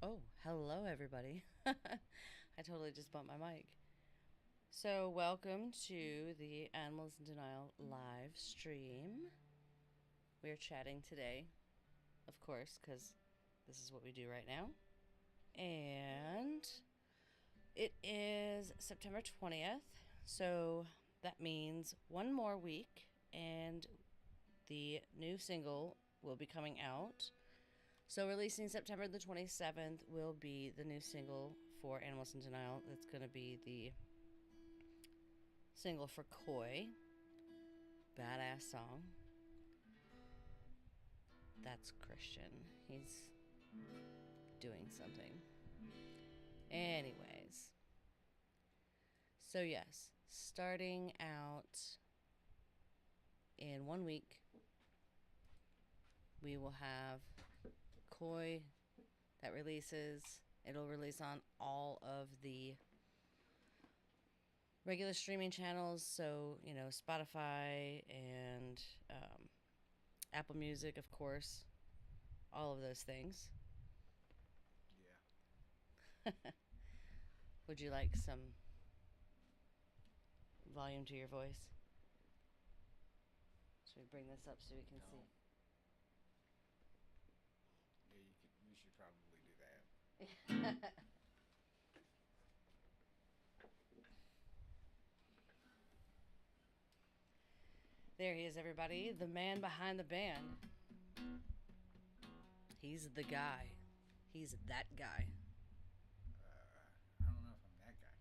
Oh, hello, everybody. I totally just bumped my mic. So, welcome to the Animals in Denial live stream. We are chatting today, of course, because this is what we do right now. And it is September 20th, so that means one more week, and the new single will be coming out. So, releasing September the 27th will be the new single for Animals in Denial. That's going to be the single for Koi. Badass song. That's Christian. He's doing something. Anyways. So, yes, starting out in 1 week, we will have Koi that releases. It'll release on all of the regular streaming channels, so Spotify and Apple Music, of course, all of those things. Yeah. Would you like some volume to your voice? Should we bring this up so we can No. see? Yeah, you should probably do that. There he is, everybody. The man behind the band. He's the guy. He's that guy. I don't know if I'm that guy.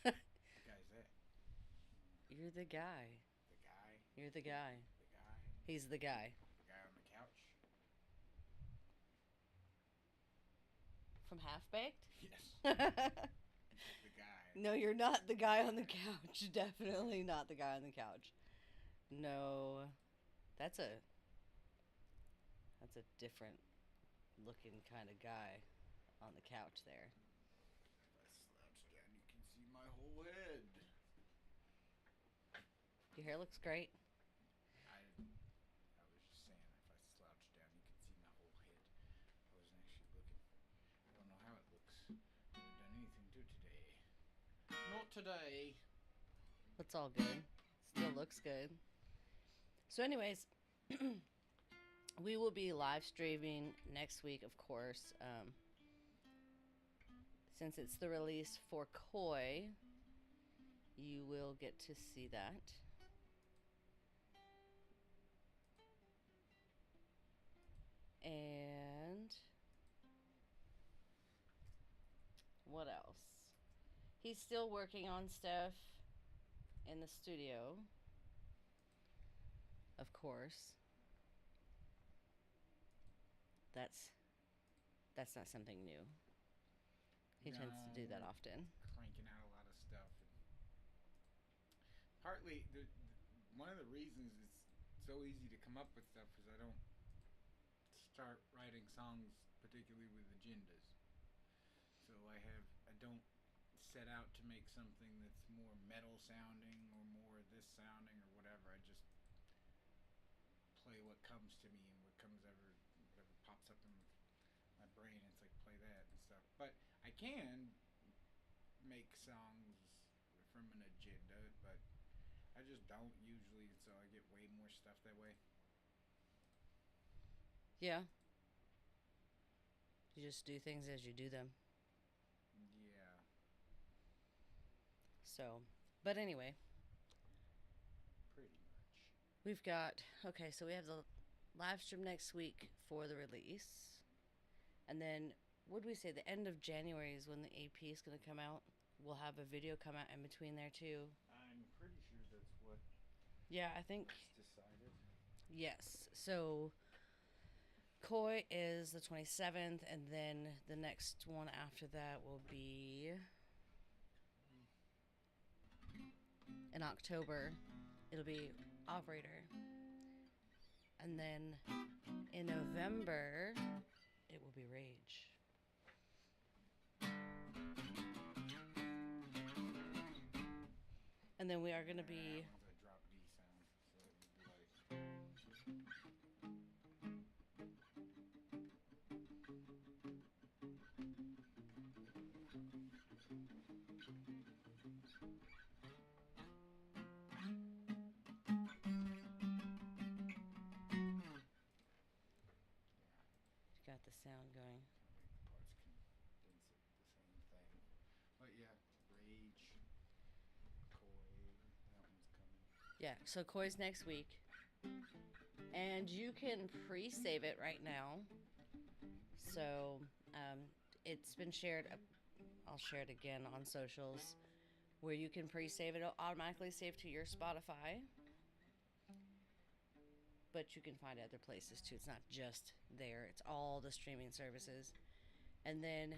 What guy's that? You're the guy. The guy? You're the guy. The guy? He's the guy. The guy on the couch? From Half Baked? Yes. The guy. No, you're not the guy on the couch. Definitely not the guy on the couch. No. That's a different looking kind of guy on the couch there. If I slouch down, you can see my whole head. Your hair looks great. I was just saying, if I slouch down, you can see my whole head. I wasn't actually looking. I don't know how it looks. I haven't done anything to it today. Not today. It's all good. Still looks good. So, anyways, we will be live streaming next week, of course. Since it's the release for Koi, you will get to see that. And what else? He's still working on stuff in the studio, of course. That's not something new. He tends to do that often. Cranking out a lot of stuff. And partly, one of the reasons it's so easy to come up with stuff is I don't start writing songs particularly with agendas. So I don't set out to make something that's more metal sounding or more this sounding or whatever. I just play what comes to me and whatever pops up in my brain. It's like play that and stuff. But I can make songs from an agenda, but I just don't usually, so I get way more stuff that way. Yeah. You just do things as you do them. Yeah. So, but anyway, Pretty much. we've got, okay, so we have the live stream next week for the release. And then, what did we say? The end of January is when the EP is going to come out. We'll have a video come out in between there, too. I'm pretty sure that's what Yeah, I think. was decided. Yes. So, Koi is the 27th, and then the next one after that will be in October. It'll be Operator. And then in November, it will be Rage. And then we are going to be... That one's a drop D sound, so it would be like... got the sound going. Parts condense it, the same thing. But yeah, Rage, Koi, that one's coming. Yeah, so Koi's next week. And you can pre-save it right now. So it's been shared. I'll share it again on socials, where you can pre-save it. It'll automatically save to your Spotify. But you can find it other places too. It's not just there. It's all the streaming services. And then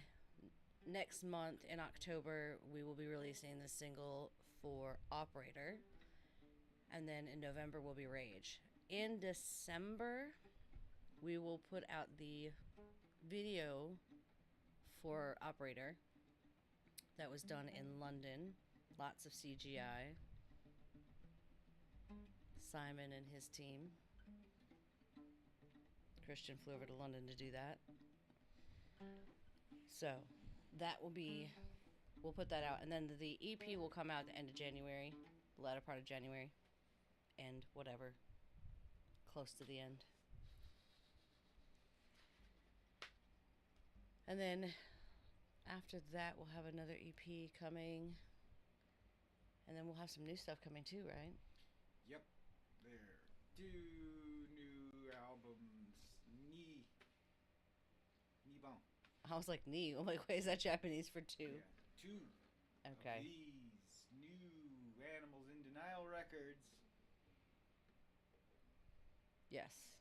next month in October, we will be releasing the single for Operator. And then in November will be Rage. In December, we will put out the video for Operator that was done in London. Lots of CGI. Simon and his team. Christian flew over to London to do that. So that will be, we'll put that out. And then the EP will come out at the end of January, the latter part of January, and whatever, close to the end. And then after that, we'll have another EP coming. And then we'll have some new stuff coming too, right? Yep. There. 2 new albums. Nibon. I was like, ni. I'm like, wait, is that Japanese for two? Yeah. 2. Okay. Of these new Animals in Denial records. Yes.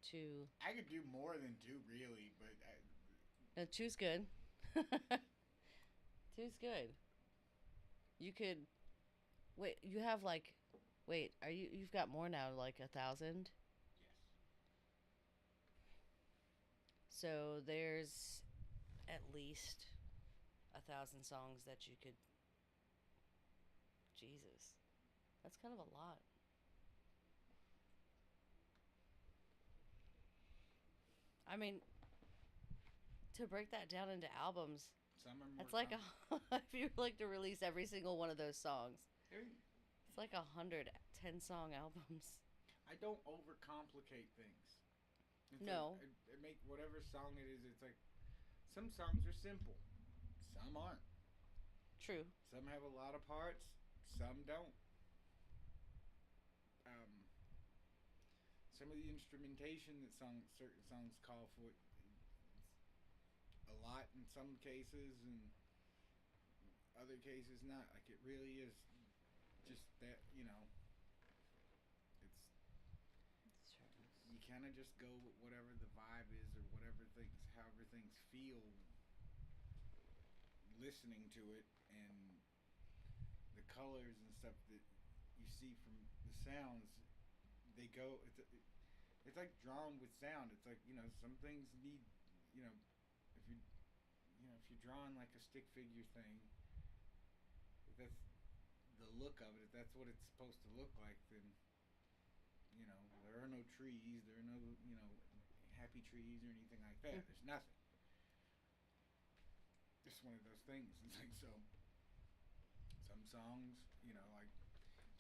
2. I could do more than 2, really, but No, 2's good. 2's good. You could wait. You have like, wait. Are you? You've got more now, like 1,000. yes. So there's at least 1,000 songs that you could. Jesus, that's kind of a lot. I mean, to break that down into albums, Some are more. that's like if you were like to release every single one of those songs, it's like 110 song albums. I don't overcomplicate things. It's No. Like, I make whatever song it is. It's like some songs are simple, some aren't. True. Some have a lot of parts, some don't. Some of the instrumentation that certain songs call for a lot in some cases, and other cases not. Like it really is just that, it's you kind of just go with whatever the vibe is or however things feel listening to it, and the colors and stuff that you see from the sounds, they go. It's like drawn with sound. It's like some things need if you're drawing like a stick figure thing, if that's the look of it. If that's what it's supposed to look like, then there are no trees. There are no happy trees or anything like that. There's nothing. It's one of those things. It's like so. Some songs, like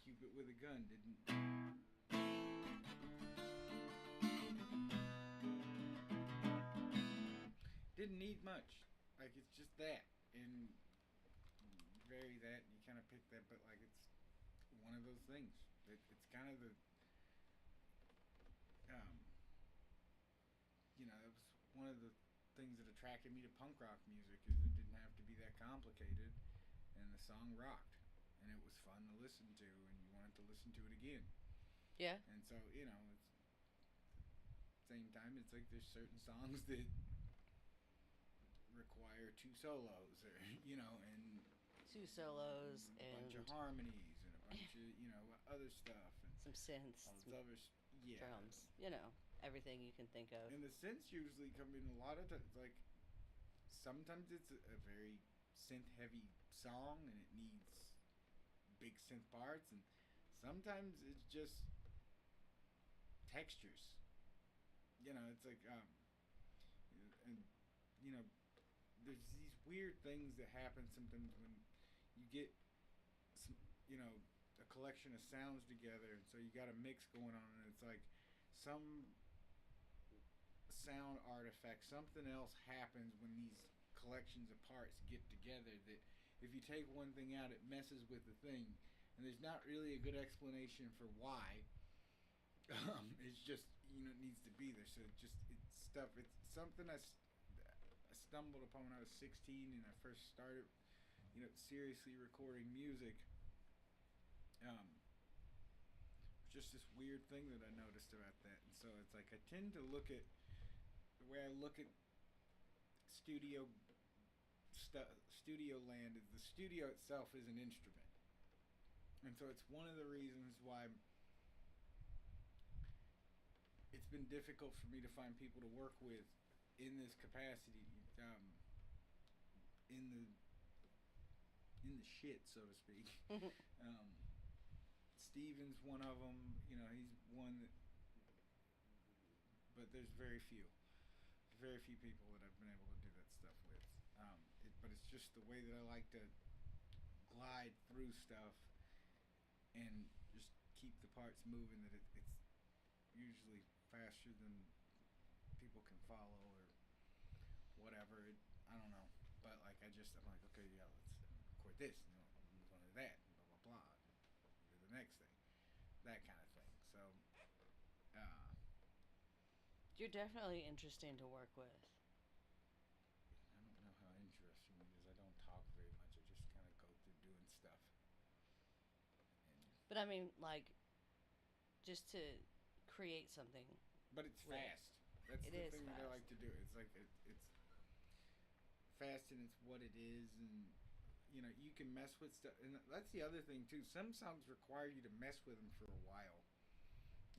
Cupid with a Gun didn't need much. Like it's just that, and vary that, and you kind of pick that. But like it's one of those things. It's kind of the it was one of the things that attracted me to punk rock music, is it didn't have to be that complicated, and the song rocked, and it was fun to listen to, and you wanted to listen to it again. Yeah. And so it's same time, it's like there's certain songs that require 2 solos, or and 2 solos a and bunch of harmonies and a bunch of other stuff, and some synths, all some this other drums. Everything you can think of. And the synths usually come in a lot of times. Like sometimes it's a very synth heavy song and it needs big synth parts, and sometimes it's just textures. It's like and there's these weird things that happen sometimes when you get some, a collection of sounds together, and so you got a mix going on, and it's like some sound artifact, something else happens when these collections of parts get together that if you take one thing out, it messes with the thing. And there's not really a good explanation for why. It's just, it needs to be there. So it's stuff. It's something I stumbled upon when I was 16 and I first started, seriously recording music. Just this weird thing that I noticed about that. And so it's like I tend to look at the way I look at studio studio land is the studio itself is an instrument. And so it's one of the reasons why it's been difficult for me to find people to work with in this capacity, in the shit, so to speak. Steven's one of them. He's one that, but there's very few people that I've been able to do that stuff with. But it's just the way that I like to glide through stuff and just keep the parts moving. That it's usually faster than people can follow or whatever. I don't know, but like I'm like, okay, yeah, let's record this, and move on to that, and blah blah blah, do the next thing, that kind of thing. So, you're definitely interesting to work with. I don't know how interesting it is. I don't talk very much. I just kind of go through doing stuff. But I mean, like, just to create something. But it's fast. That's the thing fast. that I like to do. It's like it's fast and it's what it is, and you can mess with stuff. And that's the other thing too. Some songs require you to mess with them for a while.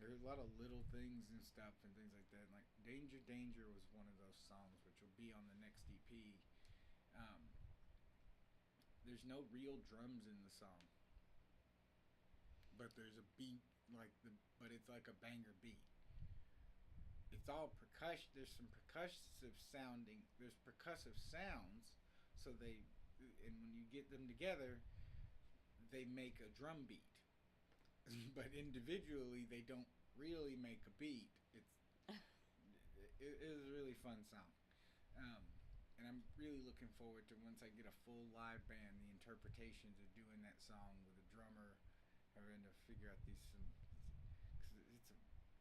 There's a lot of little things and stuff and things like that. Like Danger Danger was one of those songs, which will be on the next EP. There's no real drums in the song, but there's a beat but it's like a banger beat. It's all percussion. There's some percussive sounding. There's percussive sounds. So and when you get them together, they make a drum beat. But individually, they don't really make a beat. It is a really fun song, and I'm really looking forward to once I get a full live band, the interpretations of doing that song with a drummer, having to figure out because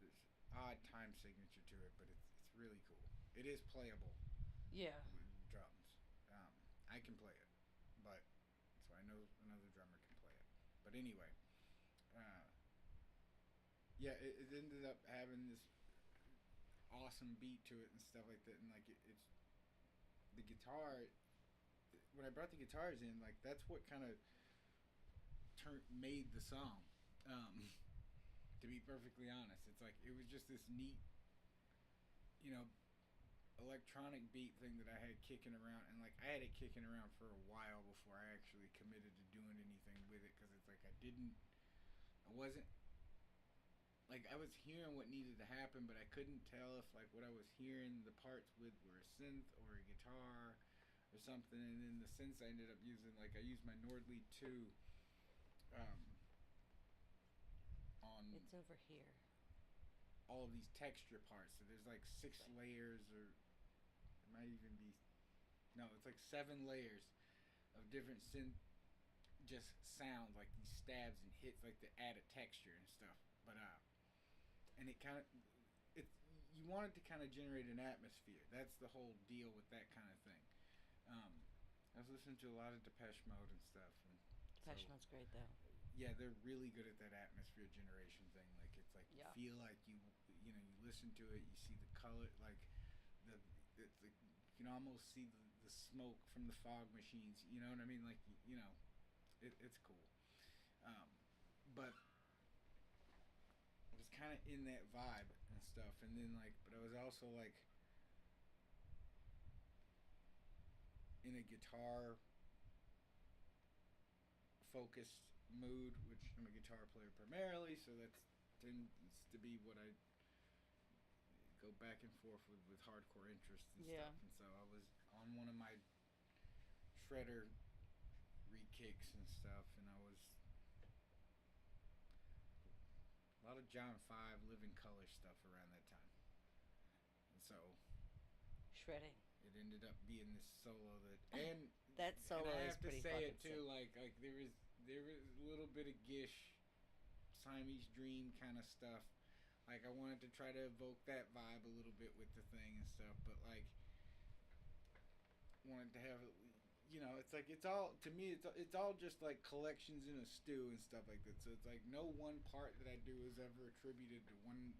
there's odd time signature to it, but it's really cool. It is playable. Yeah. With drums, I can play it, but so I know another drummer can play it. But anyway. Yeah, it ended up having this awesome beat to it and stuff like that, and like it's the guitar. When I brought the guitars in, like that's what kind of made the song. To be perfectly honest, it's like it was just this neat, electronic beat thing that I had kicking around, and like I had it kicking around for a while before I actually committed to doing anything with it, because it's like I wasn't like I was hearing what needed to happen, but I couldn't tell if like what I was hearing the parts with were a synth or a guitar or something. And then the synths I ended up using, like I used my Nordly 2 on It's over here. all of these texture parts. So there's like 6 layers, or it might even be it's like 7 layers of different synth just sounds, like these stabs and hits, like to add a texture and stuff. But and it kind of you want it to kind of generate an atmosphere. That's the whole deal with that kind of thing. I was listening to a lot of Depeche Mode and stuff. And Depeche Mode's great though. Yeah, they're really good at that atmosphere generation thing. Like it's like you feel like you listen to it, you see the color, like you can almost see the smoke from the fog machines. You know what I mean? Like it's cool. But I was kind of in that vibe and stuff, and then but I was also like in a guitar focused mood, which I'm a guitar player primarily, so that tends to be what I go back and forth with hardcore interests and stuff. And so I was on one of my shredder re-kicks and stuff, and I was a lot of John 5 Living Color stuff around that time. And So Shredding. it ended up being this solo and That solo I is have to pretty say fucking it too, sick. like there was a little bit of Gish, Siamese Dream kind of stuff. Like I wanted to try to evoke that vibe a little bit with the thing and stuff, but like wanted to have it. You know, it's like it's all to me. It's all just like collections in a stew and stuff like that. So it's like no one part that I do is ever attributed to one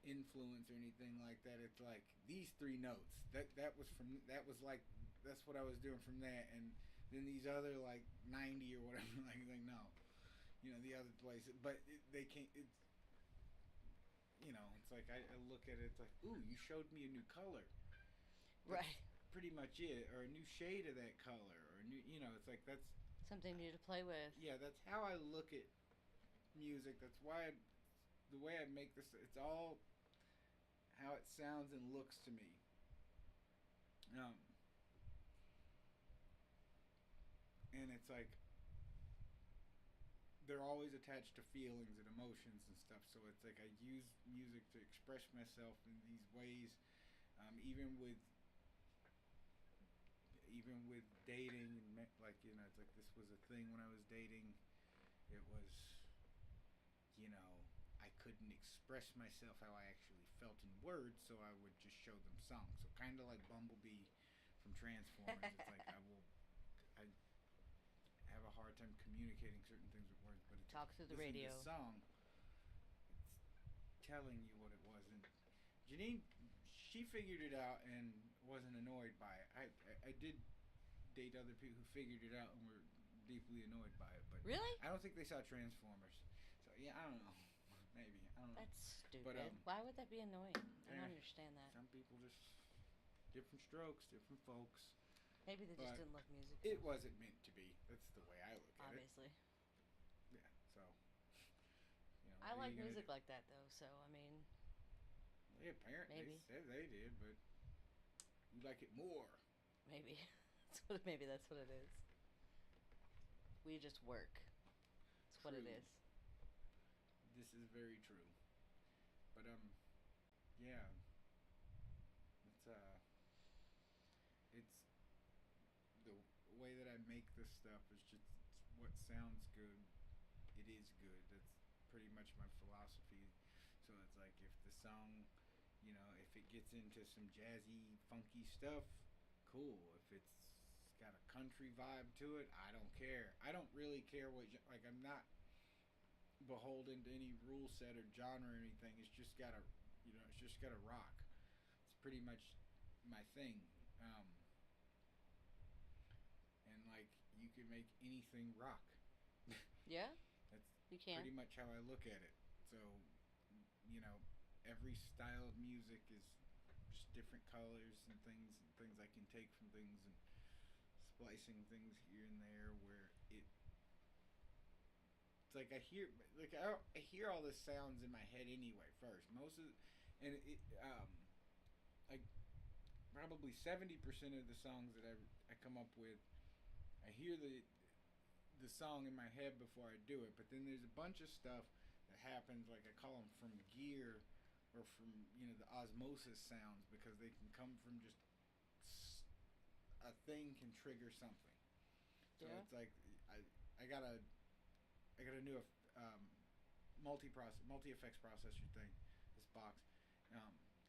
influence or anything like that. It's like these three notes. That was from that was like that's what I was doing from that, and then these other like 90 or whatever. Like no, you know the other places, but they can't. It's you know it's like I look at it. It's like ooh, you showed me a new color. That's Right. pretty much it, or a new shade of that color, or new. You know, it's like that's Something new to play with. yeah. That's how I look at music. That's why the way I make this. It's all how it sounds and looks to me. Um, and it's like they're always attached to feelings and emotions and stuff. So it's like I use music to express myself in these ways, even with dating and like you know, it's like this was a thing when I was dating. It was you know I couldn't express myself how I actually felt in words, so I would just show them songs. So kind of like Bumblebee from Transformers. It's like I have a hard time communicating certain things with words, but it's Talk through the listen to radio. this song, it's telling you what it was. And Janine, she figured it out and wasn't annoyed by it. I did date other people who figured it out and were deeply annoyed by it, but Really? I don't think they saw Transformers. So yeah, I don't know. Maybe I don't know. That's stupid. But, Why would that be annoying? I don't eh, understand that. Some people just different strokes, different folks. Maybe they just but didn't love music. It wasn't meant to be. That's the way I look at Obviously. it. Yeah. So. You know, I what are like you gonna music do? like that though, so I mean, Yeah, apparently maybe. they said they did, but you like it more. maybe maybe that's what it is. We just work. That's what it True. is. This is very true. But yeah, it's it's the way that I make this stuff is just what sounds good. It is good. That's pretty much my philosophy. So it's like if the song, you know, if it gets into some jazzy, funky stuff, cool. If it's got a country vibe to it, I don't care. I don't really care what like I'm not beholden to any rule set or genre or anything. It's just gotta, you know, it's just gotta rock. It's pretty much my thing. And like you can make anything rock. Yeah, That's you can. pretty much how I look at it. So, you know, every style of music is just different colors and things I can take from things and splicing things here and there where it's like I hear all the sounds in my head anyway first. Most of and it like probably 70% of the songs that I come up with, I hear the song in my head before I do it. But then there's a bunch of stuff that happens, like I call them from gear, or from the osmosis sounds, because they can come from just a thing can trigger something. So Yeah. it's like I got a new multi effects processor thing. This box.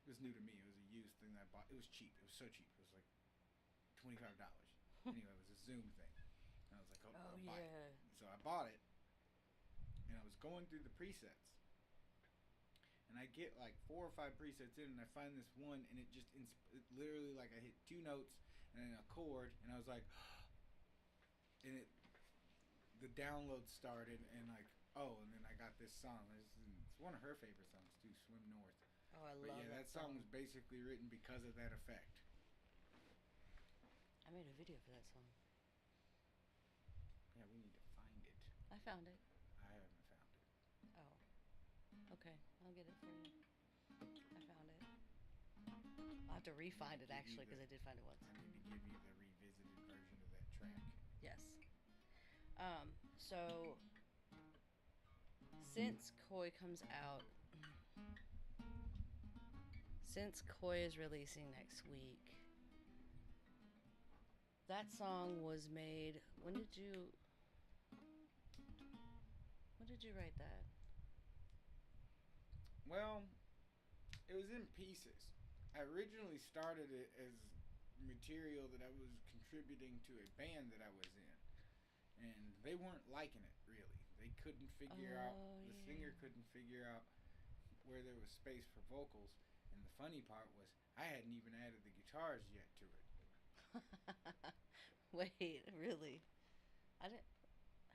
It was new to me. It was a used thing that I bought. It was cheap. It was so cheap. It was like $25. Anyway, it was a Zoom thing. And I was like, Oh I'll buy it. yeah. So I bought it, and I was going through the presets, and I get like 4 or 5 presets in, and I find this one, and it literally like I hit 2 notes and then a chord, and I was like, and the download started, and like, oh, and then I got this song. It's one of her favorite songs too, "Swim North." Oh, I But love yeah, that song was basically written because of that effect. I made a video for that song. Yeah, we need to find it. I found it. I haven't found it. Oh. Okay, I'll get it for you. I found it. I'll have to re-find it actually because I did find it once. I need to give you the revisited version of that track. Yes. So since Since Koi is releasing next week, that song was made. When did you write that? Well, it was in pieces. I originally started it as material that I was contributing to a band that I was in, and they weren't liking it really. They couldn't figure out. Oh, The yeah. singer couldn't figure out where there was space for vocals, and the funny part was I hadn't even added the guitars yet to it. Wait, really? I didn't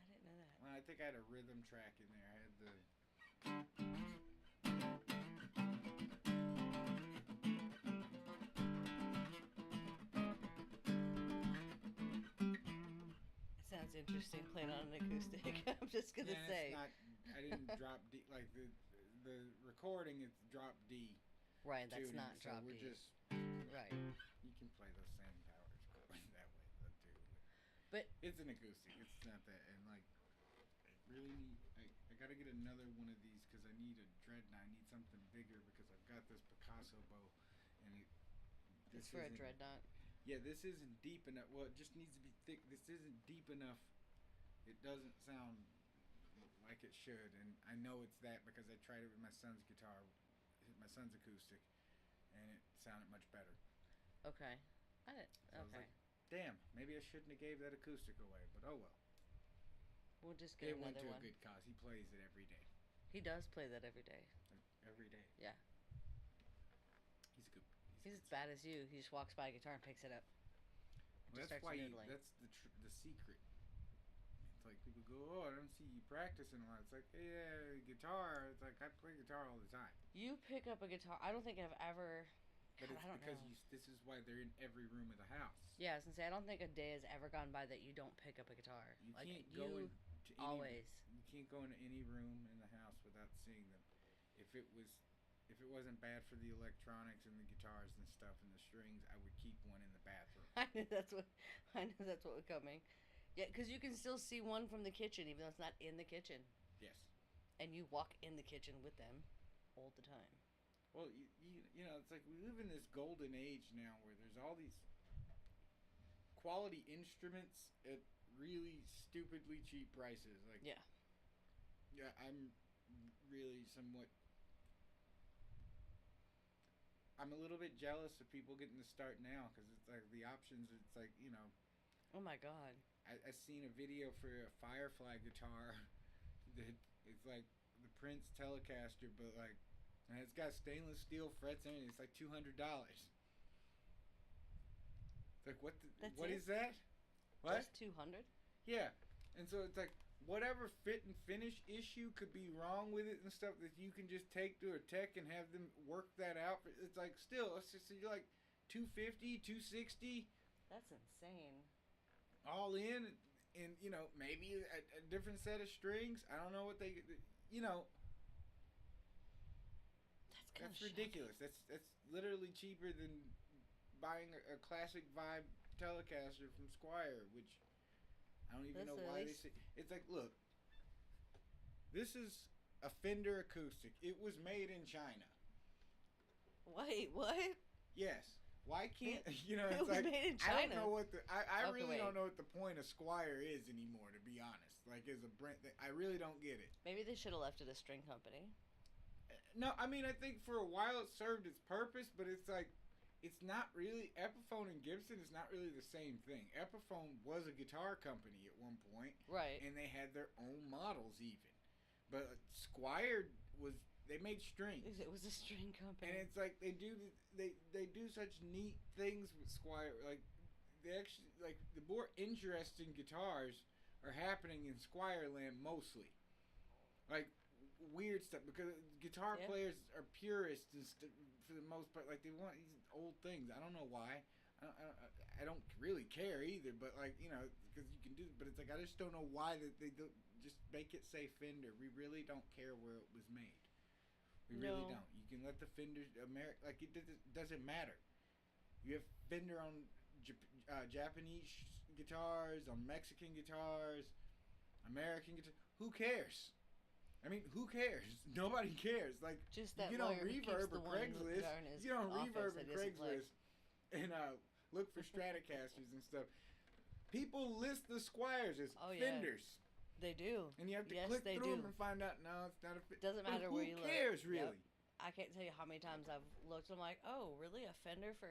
know that. Well, I think I had a rhythm track in there. I had the It sounds interesting playing on an acoustic. I'm just gonna yeah. It's say. not. I didn't drop D like the recording. It's drop D Right, that's tuning, not so drop we're D. just Right. you can play those same powers going that way though too. But It's an acoustic. It's not that, and like I really need. I gotta get another one of these because I need a dreadnought. I need something bigger because I've got this Picasso bow, and it's this for a isn't. dreadnought. Yeah, this isn't deep enough. Well, it just needs to be thick. This isn't deep enough. It doesn't sound like it should, and I know it's that because I tried it with my son's guitar, my son's acoustic, and it sounded much better. Okay. I didn't. So I was Okay. like, damn, maybe I shouldn't have gave that acoustic away, but oh well. We'll just get It went another to one. a good cause. He plays it every day. He does play that every day. Every day. Yeah. He's good. He's as bad as you. He just walks by a guitar and picks it up. And Well, just that's starts why noodling. that's the secret. It's like people go, oh, I don't see you practicing a lot. It's like, yeah, guitar. It's like I play guitar all the time. You pick up a guitar. I don't think I've ever. But God, it's I don't because know. this is why they're in every room of the house. Yeah, I was gonna say I don't think a day has ever gone by that you don't pick up a guitar. You Like can't you go into any, always. You can't go into any room in the house without seeing them. If it wasn't bad for the electronics and the guitars and stuff and the strings, I would keep one in the bathroom. I knew that's what was coming. Yeah, because you can still see one from the kitchen, even though it's not in the kitchen, Yes. and you walk in the kitchen with them all the time. Well, you know, it's like we live in this golden age now where there's all these quality instruments at really stupidly cheap prices. Like, Yeah. yeah, I'm really somewhat. I'm a little bit jealous of people getting to start now because it's like the options. It's like Oh my God. I seen a video for a Firefly guitar that it's like the Prince Telecaster, but like, and it's got stainless steel frets in it. It's like $200. It's like what? That's What it? is that? What? Just 200. Yeah, and so it's like whatever fit and finish issue could be wrong with it and stuff that you can just take to a tech and have them work that out. It's like still, it's just you're like 250, 260. That's insane. All in, and maybe a different set of strings. I don't know what That's that's ridiculous. That's literally cheaper than buying a classic vibe Telecaster from Squire, which I don't even know Listen, why at they least- say. It's like, look, this is a Fender acoustic. It was made in China. Wait, what? Yes. Why can't It it's was like made in I don't China. know what I Okay, really wait. don't know what the point of Squire is anymore, to be honest. Like as a brand, I really don't get it. Maybe they should have left it a string company. No, I mean I think for a while it served its purpose, but it's like it's not really Epiphone and Gibson is not really the same thing. Epiphone was a guitar company at one point, Right. and they had their own models even. But Squire they made strings. It was a string company. And it's like they do such neat things with Squire. Like they actually like the more interesting guitars are happening in Squire Land mostly. Like weird stuff because guitar Yeah. players are purists and for the most part. Like they want these old things. I don't know why. I don't really care either. But like because you can do. But it's like I just don't know why that they don't just make it say Fender. We really don't care where it was made. We really No. don't. You can let the Fender like it doesn't matter. You have Fender on Japanese guitars, on Mexican guitars, American guitars. Who cares? I mean, who cares? Nobody cares. Like, Just you that get on lawyer who keeps Reverb the or one Craigslist. jar in his You get on office Reverb that and he doesn't play. Craigslist and look for Stratocasters and stuff. People list the Squires as Oh, yeah. Fenders. They do. And you have to Yes, click they through do. them and find out, no, it's not a Fender. Doesn't matter who where you look. cares, Yep. really? I can't tell you how many times I've looked. I'm like, oh, really? A Fender for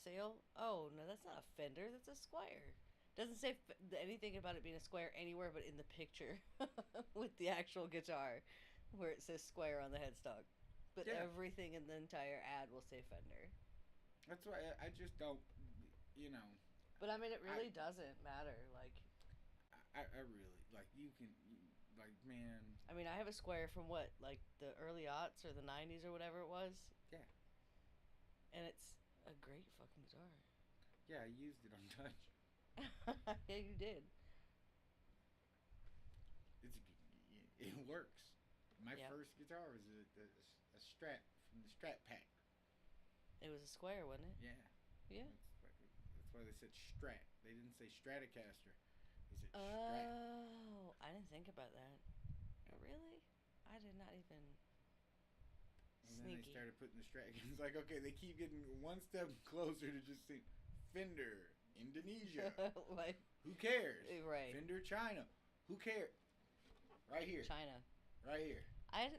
sale? Oh, no, that's not a Fender. That's a Squire. Doesn't say anything about it being a Squire anywhere but in the picture with the actual guitar where it says Squire on the headstock. But Yeah. everything in the entire ad will say Fender. That's why I just don't, you know. But I mean, it really doesn't matter. Like, I really, like, like, man. I mean, I have a Squire from what, like the early aughts or the 90s or whatever it was. Yeah. And it's a great fucking guitar. Yeah, I used it on Touch. Yeah, you did. It works. My Yep. first guitar was a Strat from the Strat Pack. It was a Squire, wasn't it? Yeah. Yeah. That's why they said Strat. They didn't say Stratocaster. They said Strat. Oh, I didn't think about that. Oh, really? I did not even. And then they Sneaky. started putting the Strat. It's like, okay, they keep getting one step closer to just saying Fender, Indonesia. Like, Who cares? right. Fender, China. Who cares? Right here. China. Right here. I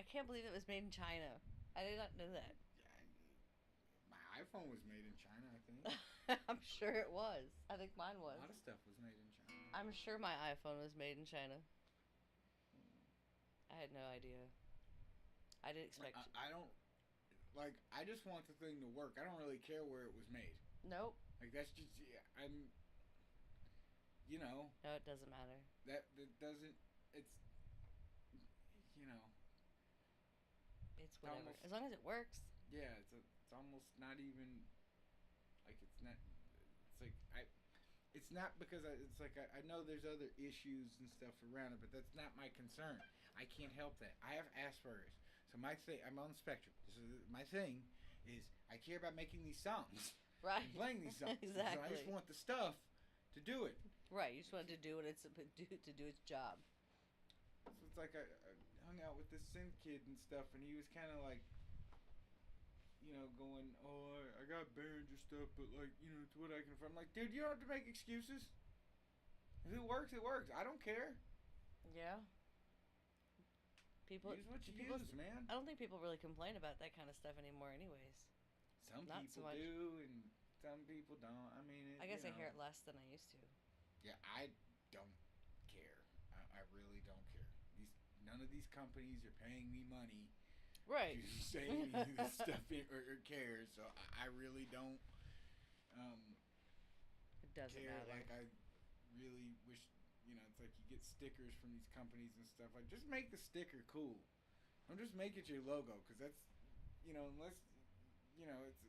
can't believe it was made in China. I did not know that. My iPhone was made in China, I think. I'm sure it was. I think mine was. A lot of stuff was made in China. I'm sure my iPhone was made in China. I had no idea. I didn't expect. I don't like. I just want the thing to work. I don't really care where it was made. Nope. Like that's just I'm. You know. No, it doesn't matter. That doesn't. It's. You know. It's whatever. almost- As long as it works. Yeah, it's almost not even. Like it's not. It's like I. It's not because it's like I know there's other issues and stuff around it, but that's not my concern. I can't help that. I have Asperger's, so my thing. I'm on the spectrum. So my thing is I care about making these songs, Right. and playing these songs. Exactly. So I just want the stuff to do it. Right. You just wanted to do what it's to do its job. So it's like I hung out with this synth kid and stuff, and he was kind of like, you know, going, oh, I got Behringer stuff, but like, you know, it's what I can afford. I'm like, dude, you don't have to make excuses. If it works, it works. I don't care. Yeah. People Use what you people, use, man. I don't think people really complain about that kind of stuff anymore, anyways. Some Not so people much. do, and some people don't. I mean, I guess you I know. hear it less than I used to. Yeah, I don't care. I really don't care. None of these companies are paying me money Right. to say any of this stuff or cares. So I really don't It doesn't care. matter. Like I really wish, you know, it's like you get stickers from these companies and stuff. Like just make the sticker cool. Don't just make it your logo, because that's, you know, unless, you know, it's.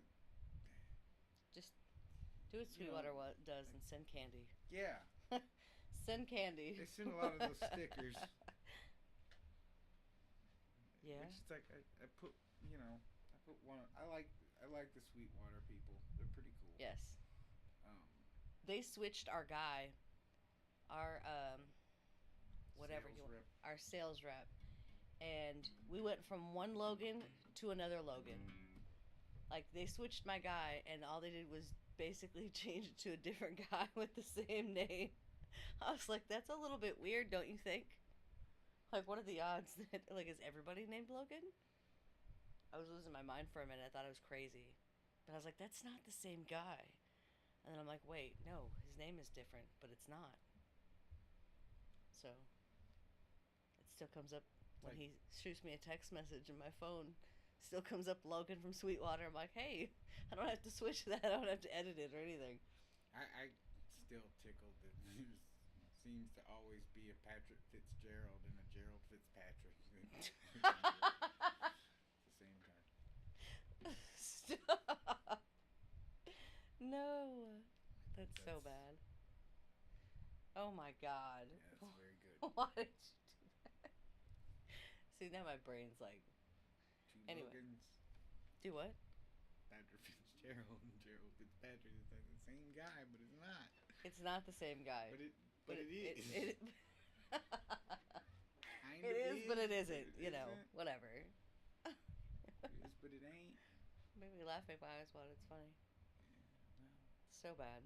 Just do what you know, Sweetwater does and send candy. Yeah. Send candy. They send a lot of those stickers. Yeah. Which is like I put, you know, I put one. I like the Sweetwater people. They're pretty cool. Yes. Um, They switched our guy, our whatever sales you want, rep. our sales rep, and we went from one Logan to another Logan. Like they switched my guy, and all they did was basically change it to a different guy with the same name. I was like, that's a little bit weird, don't you think? Like, what are the odds that, like, is everybody named Logan? I was losing my mind for a minute. I thought it was crazy. But I was like, that's not the same guy. And then I'm like, wait, no, his name is different, but it's not. So, it still comes up when Like- he shoots me a text message in my phone. Still comes up Logan from Sweetwater. I'm like, hey, I don't have to switch that. I don't have to edit it or anything. I still tickled that there seems to always be a Patrick Fitzgerald and a Gerald Fitzpatrick at the same time. Stop. No. That's so That's- bad. Oh my god. Yeah, that's very good. Why did you do that? See, now my brain's like, Two Anyway. Logans, do what? Patrick Fitzgerald and Gerald Fitzpatrick. It's like the same guy, but it's not. It's not the same guy. But it is. It, of is, but it isn't. It You know, isn't. whatever. It is, but it ain't. Made me laugh my eyes while it's funny. Yeah, well, So bad.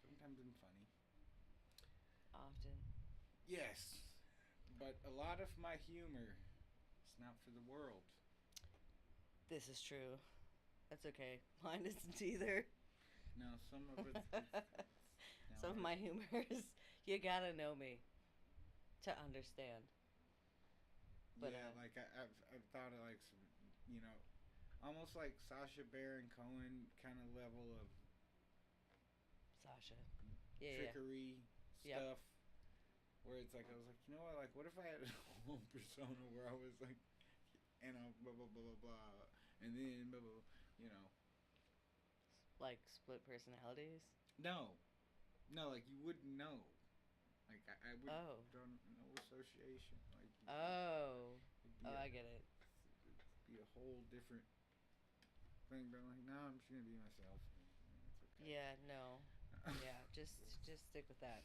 sometimes I'm funny. Often. Yes, but a lot of my humor is not for the world. This is true. That's okay. Mine isn't either. No, some of it's Some of my humor is, you gotta know me to understand. But, yeah, like I've thought of like some, you know, almost like Sasha Baron Cohen kind of level of Sasha. Yeah, trickery Yep. stuff. Where it's like I was like, you know what if I had a whole persona where I was like, and blah blah blah blah blah, and then blah blah, you know. Like split personalities. No, no, like you wouldn't know. Like I would Oh. draw no association. Like Oh. it'd Oh, be I get it. it'd be a whole different thing. But I'm like, no, I'm just gonna be myself. It's okay. Yeah, no. Yeah, just stick with that.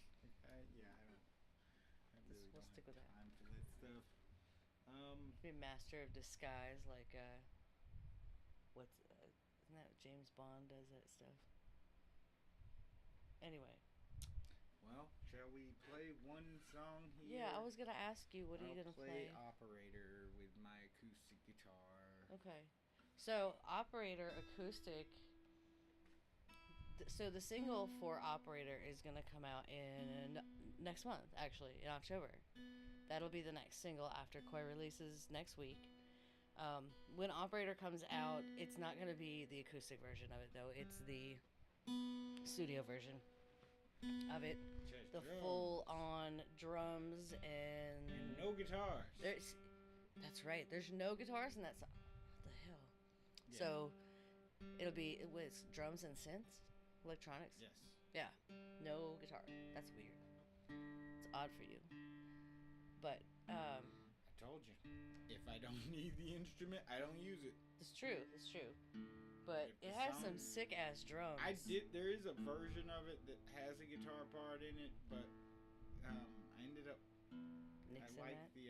Yeah, I don't. I really We'll don't stick have with that. time for that stuff. Be master of disguise, like what's isn't that James Bond does that stuff? Anyway, Well, shall we play one song here? yeah, I was gonna ask you, what are you gonna play? Operator with my acoustic guitar. Okay, so Operator acoustic. So the single for Operator is gonna come out in next month, actually in October. That'll be the next single after Koi releases next week. When Operator comes out, it's not gonna be the acoustic version of it though. It's the studio version of it. Just The drums. full-on drums and No guitars. That's right. There's no guitars in that song. What the hell? Yeah. So it'll be with drums and synths, electronics. Yes. Yeah, no guitar. That's weird. It's odd for you, but I told you. If I don't need the instrument, I don't use it. it's true. It's true. But If it the has song- some sick ass drums. There is a version of it that has a guitar part in it, but I ended up. Nixon I like that. the.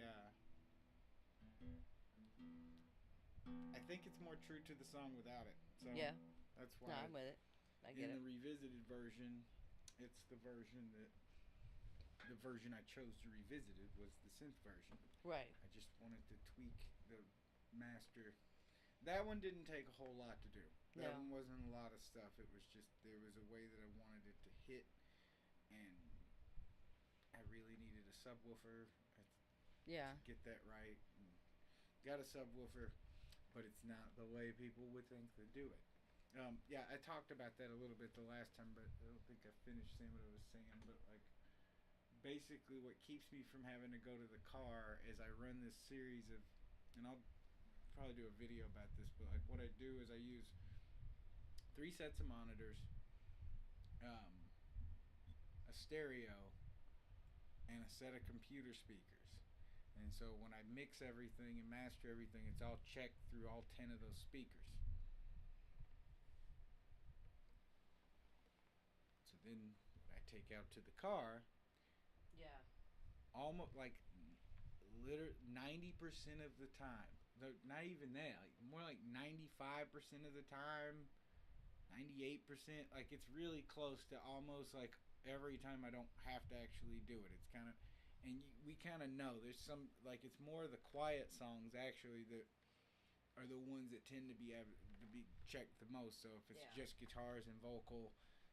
I think it's more true to the song without it. So Yeah. that's No, why. I'm with it. I In get the it. revisited version, it's the version I chose to revisit it was the synth version. Right. I just wanted to tweak the master. That one didn't take a whole lot to do. That No. one wasn't a lot of stuff. It was just there was a way that I wanted it to hit, and I really needed a subwoofer. Yeah. Get that right. And got a subwoofer, but it's not the way people would think to do it. Yeah, I talked about that a little bit the last time, but I don't think I finished saying what I was saying. But like, basically, what keeps me from having to go to the car is I run this series of, and I'll probably do a video about this. But like, what I do is I use 3 sets of monitors, a stereo, and a set of computer speakers. And so when I mix everything and master everything, it's all checked through all 10 of those speakers. So then what I take out to the car, Yeah. almost like 90% of the time, not even that, like more like 95% of the time, 98%, like it's really close to almost like every time I don't have to actually do it. It's kind of, and we kind of know there's some, like it's more the quiet songs actually that are the ones that tend to be checked the most. So if it's Yeah. just guitars and vocal,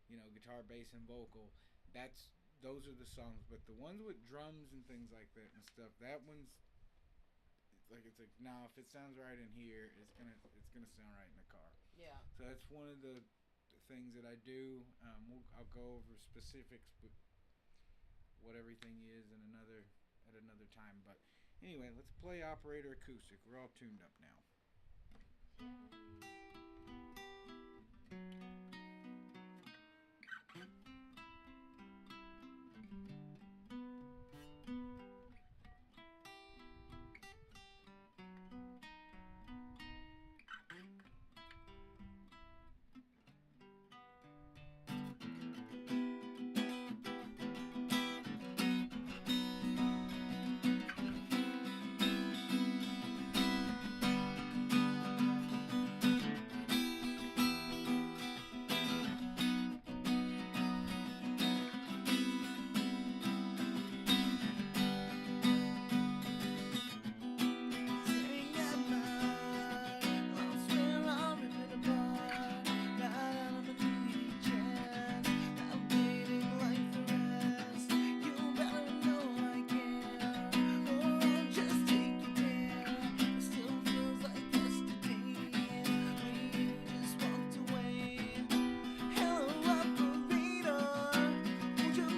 guitar, bass, and vocal, those are the songs. But the ones with drums and things like that and stuff, that one's it's like nah, if it sounds right in here, it's gonna sound right in the car. Yeah. So that's one of the things that I do. I'll go over specifics, but what everything is at another time. But anyway, let's play Operator acoustic. We're all tuned up now.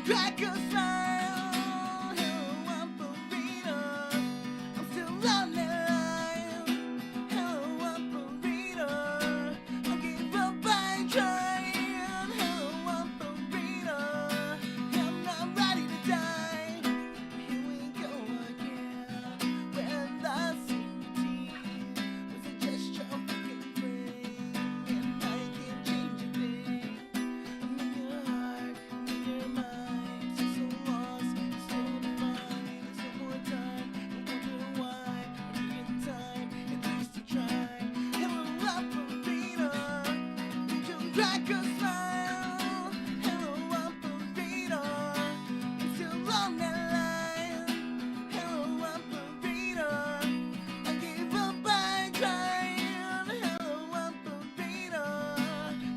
crack a smile. Hello, operator. I'm still on that line. Hello, operator. I'll give up by trying. Hello, operator. I'm not ready to die. Here we go again. When the CT was a gesture of fucking free, and I can't change a thing. I'm in your heart, I'm in your mind. So lost, still defined. There's no more time. I wonder why. I need time, at least to try. Hello, operator. You can crack a smile. Hello, operator. I'm still on that line. Hello, operator. I gave up by trying. Hello, operator.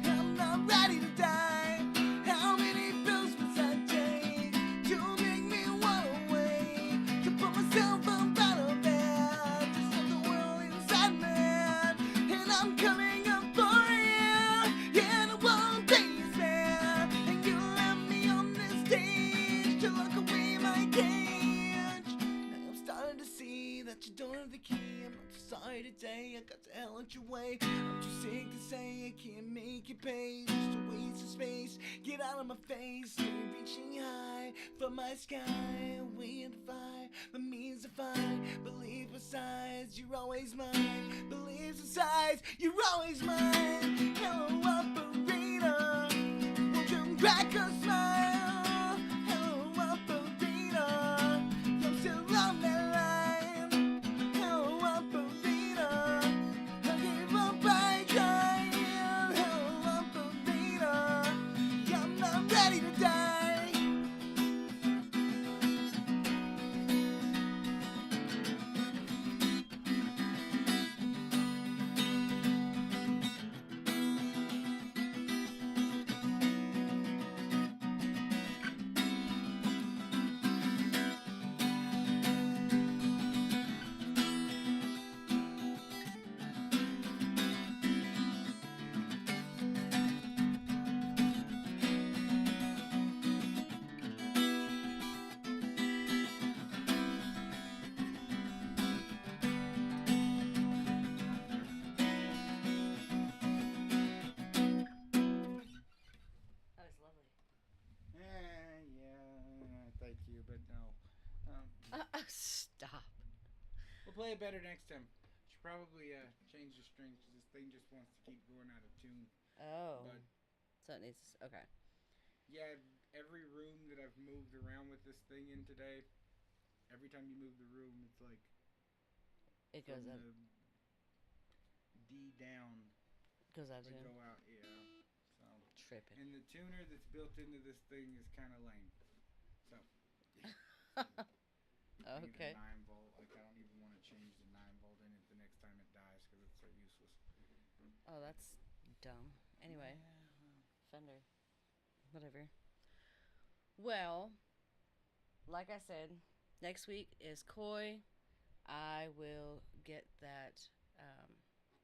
I'm not ready to die. How many pills must I take to make me wanna wait? To put myself up out of bed, to set the world inside me. And I'm coming up for you. Yeah, and it won't be fair. And you left me on this stage to lock away my cage. Now I'm starting to see that you don't have the key. I'm not too sorry today. I got the hell out your way. I'm too sick to say I can't make it pay. Just a waste of space. Get out of my face. Stay reaching high for my sky. Waiting to find the means to find. Believe besides, you're always mine. Believe besides, you're always mine. Hello, operator. Won't you crack a smile? Hello, operator. I'm still on that line. Hello, operator. I gave up by trying. Hello, operator. Yeah, I'm not ready to die. That was lovely. Yeah, thank you, but no. Stop. We'll play it better next time. Should probably change the strings because this thing just wants to keep going out of tune. Oh. But So it needs. Okay. yeah, every room that I've moved around with this thing in today, every time you move the room, it's like It goes from up. the D down Goes out to to go out. Yeah. So tripping. and the tuner that's built into this thing is kind of lame. So Okay. Even 9 volt, like I don't even want to change the 9 volt in it the next time it dies because it's so useless. Oh, that's dumb. Anyway, Fender. Whatever. Well, like I said, next week is Koi. I will get that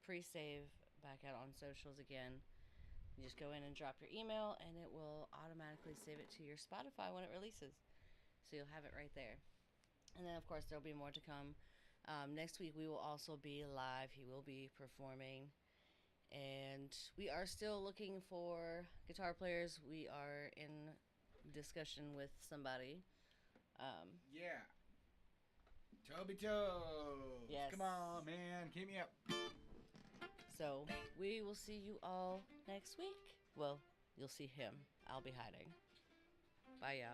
pre-save back out on socials again. You just go in and drop your email, and it will automatically save it to your Spotify when it releases. So you'll have it right there. And then, of course, there'll be more to come. Next week, we will also be live. He will be performing. And we are still looking for guitar players. We are in discussion with somebody. Yeah. Toby Toes. Yes. Come on, man. Keep me up. So we will see you all next week. Well, you'll see him. I'll be hiding. Bye, y'all.